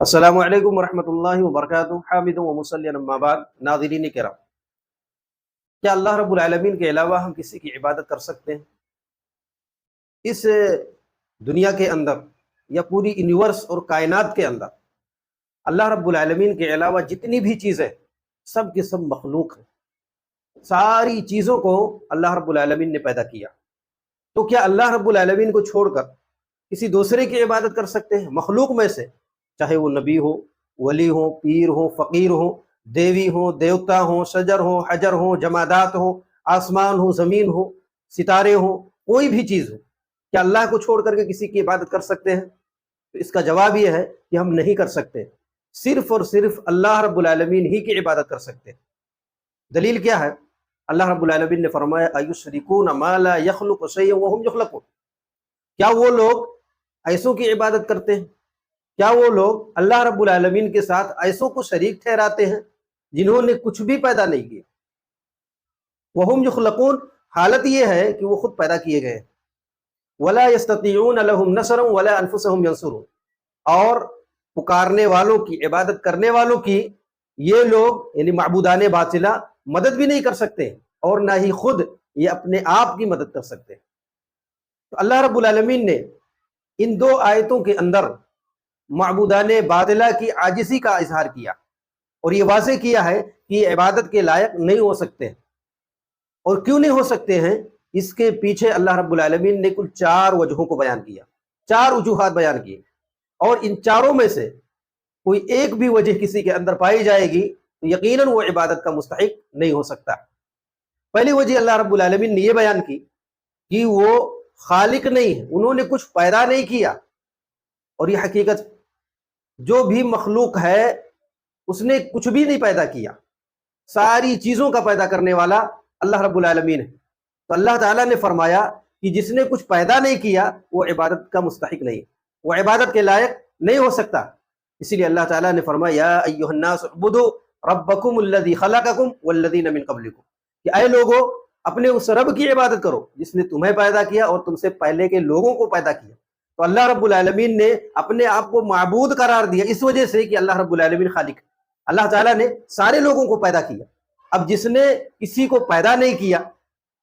السلام علیکم ورحمۃ اللہ وبرکاتہ حامد و مصلی اما بعد ناظرین کرام، کیا اللہ رب العالمین کے علاوہ ہم کسی کی عبادت کر سکتے ہیں؟ اس دنیا کے اندر یا پوری یونیورس اور کائنات کے اندر اللہ رب العالمین کے علاوہ جتنی بھی چیزیں سب کے سب مخلوق ہیں۔ ساری چیزوں کو اللہ رب العالمین نے پیدا کیا، تو کیا اللہ رب العالمین کو چھوڑ کر کسی دوسرے کی عبادت کر سکتے ہیں؟ مخلوق میں سے، چاہے وہ نبی ہو، ولی ہو، پیر ہو، فقیر ہو، دیوی ہو، دیوتا ہو، شجر ہو، حجر ہو، جمادات ہو، آسمان ہو، زمین ہو، ستارے ہو، کوئی بھی چیز ہو، کیا اللہ کو چھوڑ کر کے کسی کی عبادت کر سکتے ہیں؟ تو اس کا جواب یہ ہے کہ ہم نہیں کر سکتے، صرف اور صرف اللہ رب العالمین ہی کی عبادت کر سکتے ہیں۔ دلیل کیا ہے؟ اللہ رب العالمین نے فرمایا ایشرکون ما لا یخلق شیئا وهم یخلقون، کیا وہ لوگ ایسوں کی عبادت کرتے ہیں؟ کیا وہ لوگ اللہ رب العالمین کے ساتھ ایسوں کو شریک ٹھہراتے ہیں جنہوں نے کچھ بھی پیدا نہیں کیا؟ وہم یخلقون، حالت یہ ہے کہ وہ خود پیدا کیے گئے ہیں۔ ولا یستطیعون لهم نصرا ولا انفسهم ينصرون، اور پکارنے والوں کی، عبادت کرنے والوں کی یہ لوگ یعنی معبودان باطلہ مدد بھی نہیں کر سکتے اور نہ ہی خود یہ اپنے آپ کی مدد کر سکتے۔ تو اللہ رب العالمین نے ان دو آیتوں کے اندر معبودان باطلہ کی عاجزی کا اظہار کیا اور یہ واضح کیا ہے کہ یہ عبادت کے لائق نہیں ہو سکتے۔ اور کیوں نہیں ہو سکتے ہیں؟ اس کے پیچھے اللہ رب العالمین نے کل 4 وجہوں کو بیان کیا، 4 وجوہات بیان کی، اور ان چاروں میں سے کوئی ایک بھی وجہ کسی کے اندر پائی جائے گی تو یقیناً وہ عبادت کا مستحق نہیں ہو سکتا۔ پہلی وجہ اللہ رب العالمین نے یہ بیان کی کہ وہ خالق نہیں ہے، انہوں نے کچھ پیدا نہیں کیا، اور یہ حقیقت، جو بھی مخلوق ہے اس نے کچھ بھی نہیں پیدا کیا، ساری چیزوں کا پیدا کرنے والا اللہ رب العالمین ہے۔ تو اللہ تعالیٰ نے فرمایا کہ جس نے کچھ پیدا نہیں کیا وہ عبادت کا مستحق نہیں، وہ عبادت کے لائق نہیں ہو سکتا۔ اسی لیے اللہ تعالیٰ نے فرمایا یا ایھا الناس اعبدوا ربکم الذی خلقکم والذین من قبلکم، کہ اے لوگو اپنے اس رب کی عبادت کرو جس نے تمہیں پیدا کیا اور تم سے پہلے کے لوگوں کو پیدا کیا۔ تو اللہ رب العالمین نے اپنے آپ کو معبود قرار دیا اس وجہ سے کہ اللہ رب العالمین خالق ہے۔ اللہ تعالیٰ نے سارے لوگوں کو پیدا کیا، اب جس نے کسی کو پیدا نہیں کیا،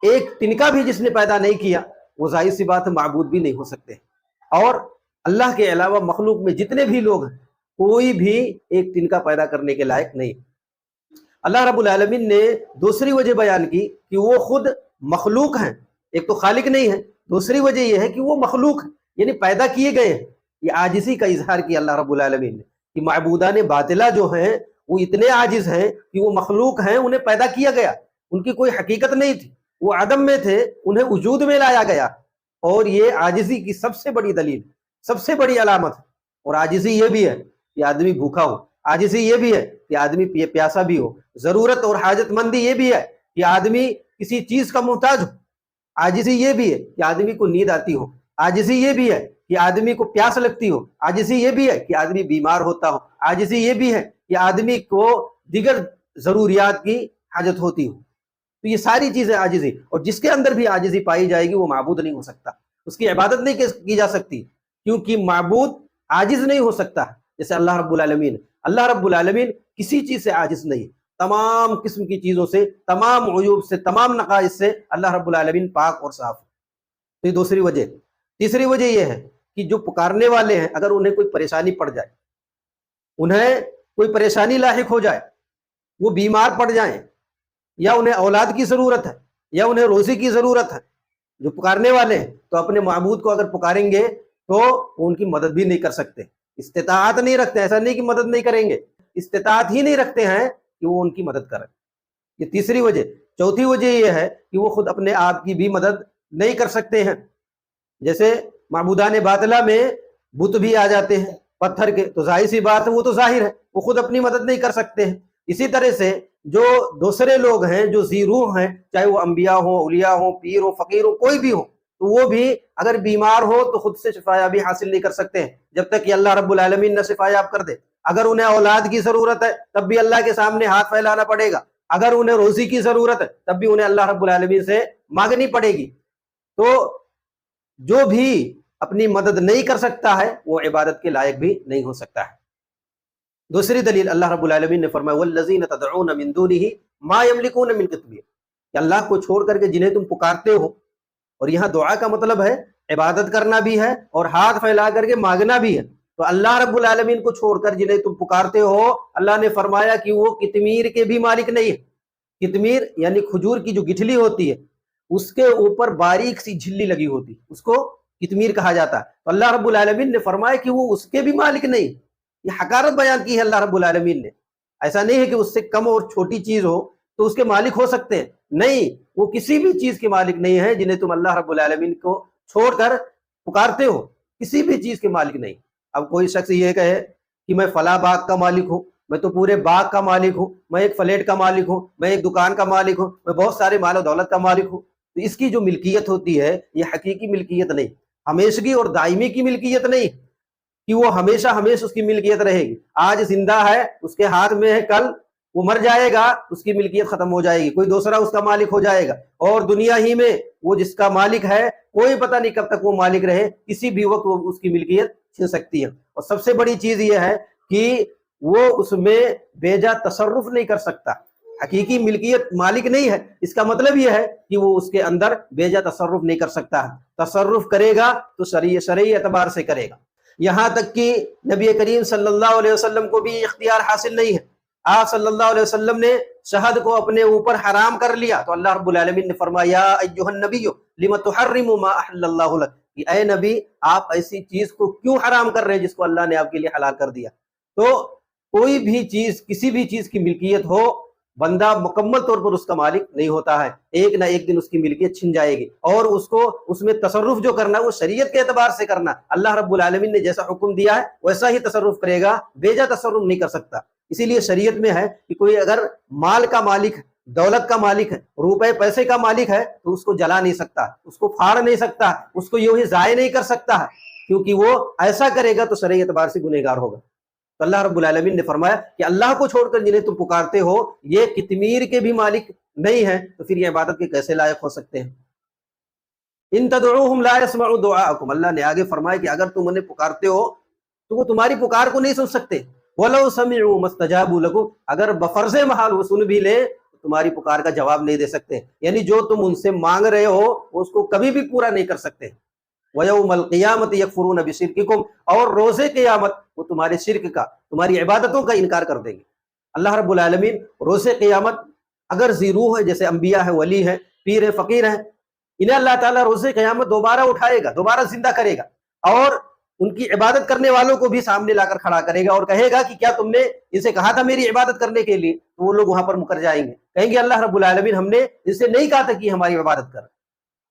ایک تنکا بھی جس نے پیدا نہیں کیا، وہ ظاہر سی بات معبود بھی نہیں ہو سکتے۔ اور اللہ کے علاوہ مخلوق میں جتنے بھی لوگ ہیں کوئی بھی ایک تنکا پیدا کرنے کے لائق نہیں۔ اللہ رب العالمین نے دوسری وجہ بیان کی کہ وہ خود مخلوق ہیں، ایک تو خالق نہیں ہے، دوسری وجہ یہ ہے کہ وہ مخلوق ہیں یعنی پیدا کیے گئے ہیں۔ یہ عاجزی کا اظہار کیا اللہ رب العالمین نے کہ معبودان باطلہ جو ہیں وہ اتنے عاجز ہیں کہ وہ مخلوق ہیں، انہیں پیدا کیا گیا، ان کی کوئی حقیقت نہیں تھی، وہ عدم میں تھے، انہیں وجود میں لایا گیا۔ اور یہ عاجزی کی سب سے بڑی دلیل، سب سے بڑی علامت ہے۔ اور عاجزی یہ بھی ہے کہ آدمی بھوکا ہو، عاجزی یہ بھی ہے کہ آدمی پیاسا بھی ہو، ضرورت اور حاجت مندی یہ بھی ہے کہ آدمی کسی چیز کا محتاج ہو، عاجزی یہ بھی ہے کہ آدمی کو نیند آتی ہو، عاجزی یہ بھی ہے کہ آدمی کو پیاس لگتی ہو، عاجزی یہ بھی ہے کہ آدمی بیمار ہوتا ہو، عاجزی یہ بھی ہے کہ آدمی کو دیگر ضروریات کی حاجت ہوتی ہو۔ تو یہ ساری چیزیں عاجزی، اور جس کے اندر بھی عاجزی پائی جائے گی وہ معبود نہیں ہو سکتا، اس کی عبادت نہیں کی جا سکتی، کیونکہ معبود عاجز نہیں ہو سکتا جیسے اللہ رب العالمین۔ اللہ رب العالمین کسی چیز سے عاجز نہیں، تمام قسم کی چیزوں سے، تمام عیوب سے، تمام نقائص سے اللہ رب العالمین پاک اور صاف ہے۔ تو یہ دوسری وجہ۔ تیسری وجہ یہ ہے کہ جو پکارنے والے ہیں اگر انہیں کوئی پریشانی پڑ جائے، انہیں کوئی پریشانی لاحق ہو جائے، وہ بیمار پڑ جائیں، یا انہیں اولاد کی ضرورت ہے، یا انہیں روزی کی ضرورت ہے، جو پکارنے والے ہیں تو اپنے معبود کو اگر پکاریں گے تو وہ ان کی مدد بھی نہیں کر سکتے، استطاعت نہیں رکھتے، ایسا نہیں کہ مدد نہیں کریں گے، استطاعت ہی نہیں رکھتے ہیں کہ وہ ان کی مدد کریں۔ یہ تیسری وجہ۔ چوتھی وجہ یہ ہے کہ وہ خود اپنے آپ کی بھی مدد نہیں کر سکتے ہیں، جیسے معبودان باطلہ میں بت بھی آ جاتے ہیں پتھر کے، تو ظاہر سی بات ہے وہ تو ظاہر ہے وہ خود اپنی مدد نہیں کر سکتے ہیں۔ اسی طرح سے جو دوسرے لوگ ہیں جو ذی روح ہیں، چاہے وہ انبیاء ہوں، اولیاء ہوں، پیر ہوں، فقیر ہوں، کوئی بھی ہو، تو وہ بھی اگر بیمار ہو تو خود سے شفا یابی حاصل نہیں کر سکتے ہیں جب تک کہ اللہ رب العالمین نہ شفا یاب کر دے۔ اگر انہیں اولاد کی ضرورت ہے تب بھی اللہ کے سامنے ہاتھ پھیلانا پڑے گا، اگر انہیں روزی کی ضرورت ہے تب بھی انہیں اللہ رب العالمین سے مانگنی پڑے گی۔ تو جو بھی اپنی مدد نہیں کر سکتا ہے وہ عبادت کے لائق بھی نہیں ہو سکتا ہے۔ دوسری دلیل اللہ رب العالمین نے فرمایا والذین تدعون من دونہ ما یملکون من قطمیر، کہ اللہ کو چھوڑ کر کے جنہیں تم پکارتے ہو، اور یہاں دعا کا مطلب ہے عبادت کرنا بھی ہے اور ہاتھ پھیلا کر کے مانگنا بھی ہے، تو اللہ رب العالمین کو چھوڑ کر جنہیں تم پکارتے ہو، اللہ نے فرمایا کہ وہ قطمیر کے بھی مالک نہیں ہے۔ قطمیر یعنی کھجور کی جو گٹھلی ہوتی ہے اس کے اوپر باریک سی جھلی لگی ہوتی، اس کو قطمیر کہا جاتا ہے، تو اللہ رب العالمین نے فرمایا کہ وہ اس کے بھی مالک نہیں۔ یہ حقارت بیان کی ہے اللہ رب العالمین نے، ایسا نہیں ہے کہ اس سے کم اور چھوٹی چیز ہو تو اس کے مالک ہو سکتے ہیں، نہیں، وہ کسی بھی چیز کے مالک نہیں ہے جنہیں تم اللہ رب العالمین کو چھوڑ کر پکارتے ہو، کسی بھی چیز کے مالک نہیں۔ اب کوئی شخص یہ کہے کہ میں فلاں باغ کا مالک ہوں، میں تو پورے باغ کا مالک ہوں، میں ایک فلیٹ کا مالک ہوں، میں ایک دکان کا مالک ہوں، میں بہت سارے مال و دولت کا مالک ہوں، تو اس کی جو ملکیت ہوتی ہے یہ حقیقی ملکیت نہیں، ہمیشگی اور دائمی کی ملکیت نہیں کہ وہ ہمیشہ اس کی ملکیت رہے گی۔ آج زندہ ہے، اس کے ہاتھ میں ہے، کل وہ مر جائے گا، اس کی ملکیت ختم ہو جائے گی، کوئی دوسرا اس کا مالک ہو جائے گا، اور دنیا ہی میں وہ جس کا مالک ہے کوئی پتہ نہیں کب تک وہ مالک رہے، کسی بھی وقت وہ اس کی ملکیت چھین سکتی ہے۔ اور سب سے بڑی چیز یہ ہے کہ وہ اس میں بیجا تصرف نہیں کر سکتا، حقیقی ملکیت مالک نہیں ہے، اس کا مطلب یہ ہے کہ وہ اس کے اندر بیجا تصرف نہیں کر سکتا، تصرف کرے گا تو شرعی اعتبار سے کرے گا۔ یہاں تک کہ نبی کریم صلی اللہ علیہ وسلم کو بھی اختیار حاصل نہیں ہے، آپ صلی اللہ علیہ وسلم نے شہد کو اپنے اوپر حرام کر لیا تو اللہ رب العالمین نے فرمایا یا ایھا النبی لم تحرم ما احل اللہ لک، کہ اے نبی آپ ایسی چیز کو کیوں حرام کر رہے ہیں جس کو اللہ نے آپ کے لیے حلال کر دیا۔ تو کوئی بھی چیز، کسی بھی چیز کی ملکیت ہو، بندہ مکمل طور پر اس کا مالک نہیں ہوتا ہے، ایک نہ ایک دن اس کی ملکیت چھن جائے گی، اور اس کو اس میں تصرف جو کرنا ہے وہ شریعت کے اعتبار سے کرنا، اللہ رب العالمین نے جیسا حکم دیا ہے ویسا ہی تصرف کرے گا، بیجا تصرف نہیں کر سکتا۔ اسی لیے شریعت میں ہے کہ کوئی اگر مال کا مالک ہے، دولت کا مالک ہے، روپے پیسے کا مالک ہے تو اس کو جلا نہیں سکتا، اس کو پھاڑ نہیں سکتا، اس کو یوں ہی ضائع نہیں کر سکتا ہے، کیونکہ وہ ایسا کرے گا تو شرعی اعتبار سے گنہگار ہوگا۔ تو اللہ رب العالمین نے فرمایا کہ اللہ کو چھوڑ کر جنہیں تم پکارتے ہو یہ قطمیر کے بھی مالک نہیں ہیں، تو پھر یہ عبادت کے کیسے لائق ہو سکتے ہیں؟ ان تدعوہم لا يسمعوا دعاءکم، اللہ نے آگے فرمایا کہ اگر تم انہیں پکارتے ہو تو وہ تمہاری پکار کو نہیں سن سکتے، وَلَوْ سَمِعُوا مَا اسْتَجَابُوا لَكُمْ، اگر بفرض محال وہ سن بھی لیں تو تمہاری پکار کا جواب نہیں دے سکتے، یعنی جو تم ان سے مانگ رہے ہو وہ اس کو کبھی بھی پورا نہیں کر سکتے۔ وَيَوْمَ الْقِيَامَةِ يَكْفُرُونَ بِشِرْكِكُمْ، اور روز قیامت وہ تمہارے شرک کا، تمہاری عبادتوں کا انکار کر دیں گے۔ اللہ رب العالمین روز قیامت اگر ذی روح ہے، جیسے انبیاء ہیں، ولی ہیں، پیر ہیں، فقیر ہیں، انہیں اللہ تعالیٰ روز قیامت دوبارہ اٹھائے گا، دوبارہ زندہ کرے گا، اور ان کی عبادت کرنے والوں کو بھی سامنے لا کر کھڑا کرے گا اور کہے گا کہ کیا تم نے ان سے کہا تھا میری عبادت کرنے کے لیے؟ تو وہ لوگ وہاں پر مکر جائیں گے، کہیں گے اللہ رب العالمین ہم نے ان سے نہیں کہا تھا کہ ہماری عبادت کر۔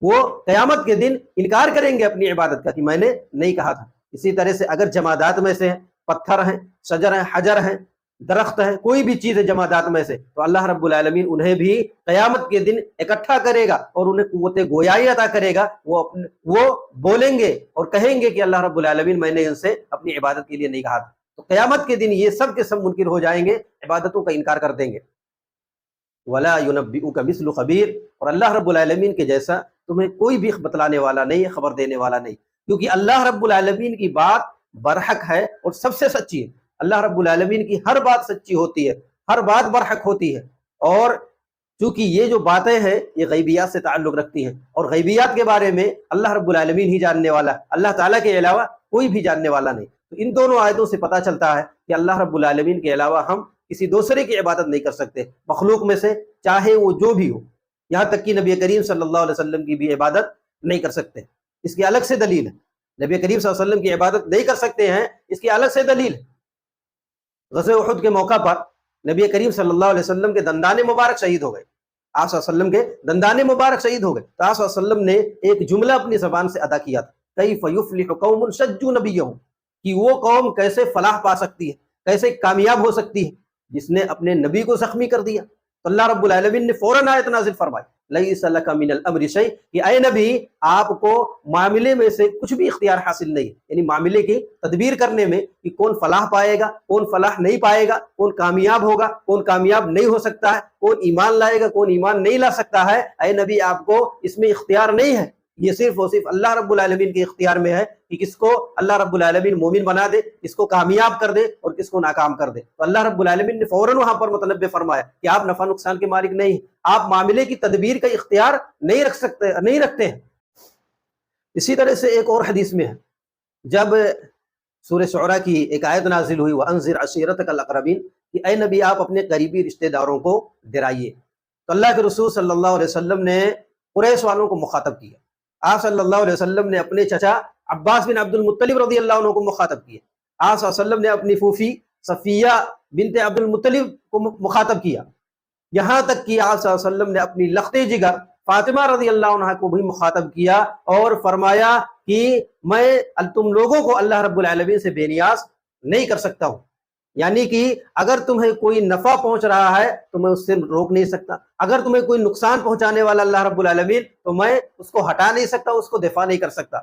وہ قیامت کے دن انکار کریں گے اپنی عبادت کا کہ میں نے نہیں کہا تھا۔ اسی طرح سے اگر جمادات میں سے پتھر ہیں، شجر ہیں، حجر ہیں، درخت ہیں، کوئی بھی چیز ہے جمادات میں سے، تو اللہ رب العالمین انہیں بھی قیامت کے دن اکٹھا کرے گا اور انہیں قوت گویائی عطا کرے گا، وہ بولیں گے اور کہیں گے کہ اللہ رب العالمین میں نے ان سے اپنی عبادت کے لیے نہیں کہا تھا۔ تو قیامت کے دن یہ سب کے سب منکر ہو جائیں گے، عبادتوں کا انکار کر دیں گے۔ وَلَا يُنَبِّئُكَ مِثْلُ خَبِيرٍ، اور اللہ رب العالمین کے جیسا تمہیں کوئی بھی بتلانے والا نہیں ہے، خبر دینے والا نہیں، کیونکہ اللہ رب العالمین کی بات برحق ہے اور سب سے سچی ہے۔ اللہ رب العالمین کی ہر بات سچی ہوتی ہے، ہر بات برحق ہوتی ہے، اور چونکہ یہ جو باتیں ہیں یہ غیبیات سے تعلق رکھتی ہیں، اور غیبیات کے بارے میں اللہ رب العالمین ہی جاننے والا ہے، اللہ تعالیٰ کے علاوہ کوئی بھی جاننے والا نہیں۔ تو ان دونوں آیتوں سے پتہ چلتا ہے کہ اللہ رب العالمین کے علاوہ ہم کسی دوسرے کی عبادت نہیں کر سکتے، مخلوق میں سے چاہے وہ جو بھی ہو، یہاں تک کہ نبی کریم صلی اللہ علیہ وسلم کی بھی عبادت نہیں کر سکتے۔ اس کی الگ سے دلیل ہے، نبی کریم صلی اللہ علیہ وسلم کی عبادت نہیں کر سکتے ہیں، اس کی الگ سے دلیل ہے۔ غزوہ احد کے موقع پر نبی کریم صلی اللہ علیہ وسلم کے دندان مبارک شہید ہو گئے، آپ صلی اللہ علیہ وسلم کے دندان مبارک شہید ہو گئے، تو آپ صلی اللہ علیہ وسلم نے ایک جملہ اپنی زبان سے ادا کیا تھا، کیف یفلح قوم شجوا نبیہم، کہ وہ قوم کیسے فلاح پا سکتی ہے، کیسے کامیاب ہو سکتی ہے جس نے اپنے نبی کو زخمی کر دیا۔ تو اللہ رب العالمین نے فوراً آیت نازل فرمائی لیس لک من الامر شیء، کہ اے نبی آپ کو معاملے میں سے کچھ بھی اختیار حاصل نہیں، یعنی معاملے کی تدبیر کرنے میں کہ کون فلاح پائے گا، کون فلاح نہیں پائے گا، کون کامیاب ہوگا، کون کامیاب نہیں ہو سکتا ہے، کون ایمان لائے گا، کون ایمان نہیں لا سکتا ہے، اے نبی آپ کو اس میں اختیار نہیں ہے، یہ صرف اور صرف اللہ رب العالمین کے اختیار میں ہے کہ کس کو اللہ رب العالمین مومن بنا دے، کس کو کامیاب کر دے اور کس کو ناکام کر دے۔ تو اللہ رب العالمین نے فوراً وہاں پر متنبہ فرمایا کہ آپ نفع نقصان کے مالک نہیں، آپ معاملے کی تدبیر کا اختیار نہیں رکھتے ہیں۔ اسی طرح سے ایک اور حدیث میں ہے، جب سورہ شعراء کی ایک آیت نازل ہوئی وَأَنذِرْ عَشِيرَتَكَ الْأَقْرَبِينَ، کہ اے نبی آپ اپنے قریبی رشتہ داروں کو ڈرائیے، تو اللہ کے رسول صلی اللہ علیہ وسلم نے قریش والوں کو مخاطب کیا۔ آپ صلی اللہ علیہ وسلم نے اپنے چچا عباس بن عبد المطلب رضی اللہ عنہ کو مخاطب کیا۔ آپ صلی اللہ علیہ وسلم نے اپنی پھوپھی صفیہ بنت عبد المطلب کو مخاطب کیا، یہاں تک کہ آپ صلی اللہ علیہ وسلم نے اپنی لخت جگر فاطمہ رضی اللہ عنہ کو بھی مخاطب کیا اور فرمایا کہ میں تم لوگوں کو اللہ رب العالمین سے بے نیاز نہیں کر سکتا ہوں، یعنی کہ اگر تمہیں کوئی نفع پہنچ رہا ہے تو میں اس سے روک نہیں سکتا، اگر تمہیں کوئی نقصان پہنچانے والا اللہ رب العالمین تو میں اس کو ہٹا نہیں سکتا، اس کو دفاع نہیں کر سکتا۔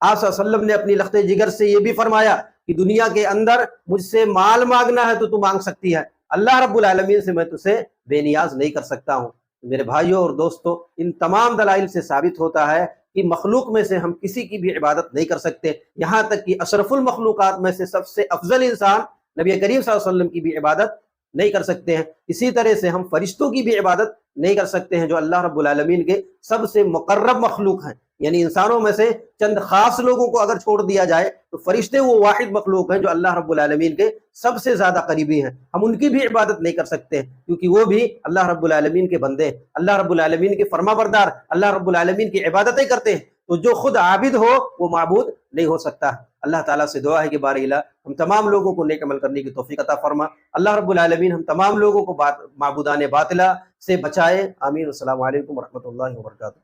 آپ صلی اللہ علیہ وسلم نے اپنی لخت جگر سے یہ بھی فرمایا کہ دنیا کے اندر مجھ سے مال مانگنا ہے تو تو مانگ سکتی ہے، اللہ رب العالمین سے میں تجھے بے نیاز نہیں کر سکتا ہوں۔ میرے بھائیوں اور دوستوں، ان تمام دلائل سے ثابت ہوتا ہے کہ مخلوق میں سے ہم کسی کی بھی عبادت نہیں کر سکتے، یہاں تک کہ اشرف المخلوقات میں سے سب سے افضل انسان نبی کریم صلی اللہ علیہ وسلم کی بھی عبادت نہیں کر سکتے ہیں۔ اسی طرح سے ہم فرشتوں کی بھی عبادت نہیں کر سکتے ہیں جو اللہ رب العالمین کے سب سے مقرب مخلوق ہیں، یعنی انسانوں میں سے چند خاص لوگوں کو اگر چھوڑ دیا جائے تو فرشتے وہ واحد مخلوق ہیں جو اللہ رب العالمین کے سب سے زیادہ قریبی ہیں، ہم ان کی بھی عبادت نہیں کر سکتے کیونکہ وہ بھی اللہ رب العالمین کے بندے ہیں، اللہ رب العالمین کے فرما بردار، اللہ رب العالمین کی عبادتیں کرتے ہیں، تو جو خود عابد ہو وہ معبود نہیں ہو سکتا۔ اللہ تعالیٰ سے دعا ہے کہ بارئ الہ ہم تمام لوگوں کو نیک عمل کرنے کی توفیق عطا فرما، اللہ رب العالمین ہم تمام لوگوں کو معبودان باطلہ سے بچائے، آمین۔ السلام علیکم ورحمۃ اللہ وبرکاتہ۔